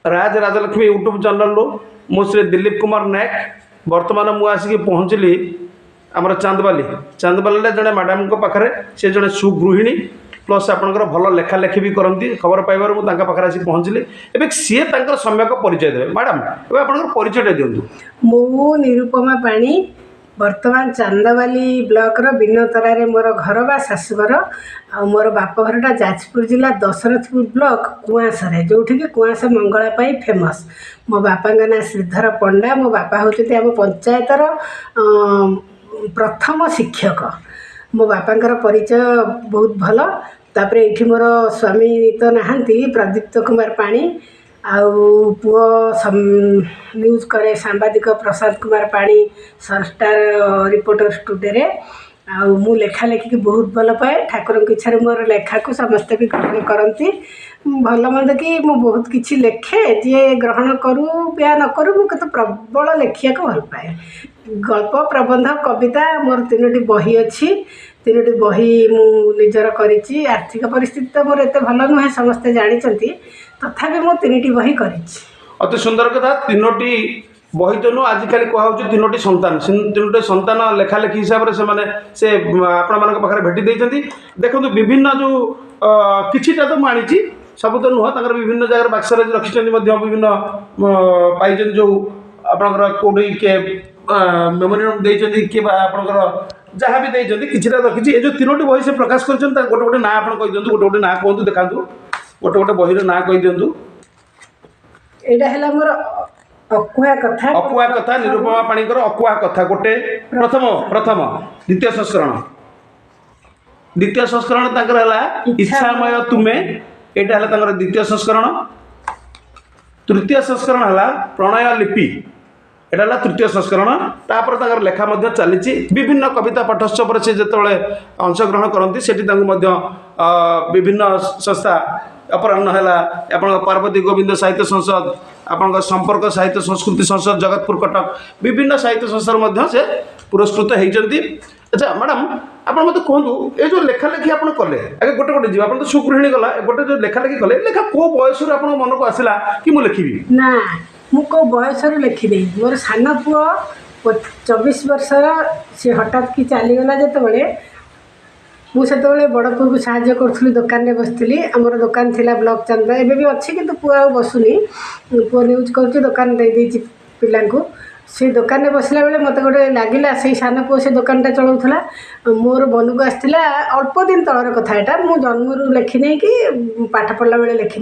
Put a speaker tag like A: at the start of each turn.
A: राज Rajalakshmi YouTube channel मु श्री दिलीप कुमार नायक बर्तमान मुझे पहुँचली आमर चांदबाली जड़े मैडम पाखे से जड़े सुगृहिणी प्लस आपंकर भल लेखा लेखी भी करती खबर पाइबार मुझे आसी पहुँचली एवं सी सम्यक परिचय देवे मैडम एवं आप परिचय दिंतु।
B: मु निरुपमा पाणी बर्तमान चांदबाली ब्लॉक बिनतरा मोर घर बा शाशुघर आ मोर बापघरटा जाजपुर जिला दशरथपुर ब्लॉक कुआसरे जो कुआस मंगला फेमस। मो बापा ना श्रीधर पंडा मो बापा होते आम पंचायतर प्रथम शिक्षक। मो बापांकर परिचय बहुत भल तापर ये मोर स्वामी तो नहांती प्रदीप्त कुमार पाणी आउ पुओ न्यूज करे सांबादिक प्रसाद कुमार पाणी सरस्टार रिपोर्टर स्टूडियो आउ मु लेखा लेखिक बहुत भल पाए ठाकुर की इच्छा मोर लेखा को समस्ते भी ग्रहण करती भल मंद कि मु बहुत किछि लेखे जे ग्रहण करू या न करू मु केते प्रबल लेखिया को भल पाए। गल्प प्रबंध कविता मोर 3टी बही अच्छी 3टी बही मु निजर करिछि। आर्थिक परिस्थिति तो मोर एते भल नुहे समस्ते जानिचंती तथापि मु 3टी बही करिछि।
A: अति सुंदर कथा 3टी बही तो नुह आजिकल कहूँ 3टी संतान 3टी संतान लेखा लेखी हिसाब से आपण मान पाखे भेटी देइछंती। देखो विभिन्न जो किछिटा तो मानिछि सब तो नुह तंकर विभिन्न जगह बाक्सर रखिछंती विभिन्न पाइछन जो आपणकर कोडी के मेमोरियम देइछंती कि आपणकर जहाँ भी देइछंती किछिटा रखिछि। ए जो 3टी बही से प्रकाश करछन गोटे गोटे ना आपण कहि दियंतु गोटे गोटे ना कहंतु देखांतु गोटे गोटे बही रो ना कहि दियंतु।
B: एटा हला मोर अकुआ कथा
A: निरुपमा पाणीकर अकुआ कथा गोटे प्रथम प्रथम द्वितीय संस्करण तांकर हला इच्छामय तुमे एटा हला तांकर द्वितीय संस्करण। तृतीय संस्करण हला प्रणय लिपि एटा हला तृतीय संस्करण। तापर तांकर लेखा मध्य चलीछि विभिन्न कविता पाठोत्सव से जेतबेले अंशग्रहण करती सेठी तांको मध्य विभिन्न संस्था अपराह्न है आप पार्वती गोविंद साहित्य संसद आपण संपर्क साहित्य संस्कृति संसद जगतपुर कटक विभिन्न साहित्य संस्था से पुरस्कृत होती। अच्छा मैडम आप मत कहूँ ये जो लेखा लेखी आप कले आगे गोटे गोटे जी आप तो सुगृहिणी गला गोटे जो लेखा लेखी कले लेखा को बयस मन को आसला कि मुझे लिखी
B: ना मु को बयस लिखिदे मोर सान पुओ 24 वर्षर सी हठात कि चलीगला जिते मुझे बड़ पुओ को साहाଯ୍य करूँ दुकान में बसती आमर दुकान थिला ब्लॉक चांदा एवं भी अच्छी कि पुओ आ बसुनी पुओ न्यूज कर दुकान दे पिला से दुकान में बसला बेले मत गोटे लगिला से सान पुओ से दुकानटा चलाऊला मोर मन को आसला अल्प दिन तलर कथा यहाँ मुझ जन्मरू लेखिनी कि पाठ पढ़ला बेले लेखिनी।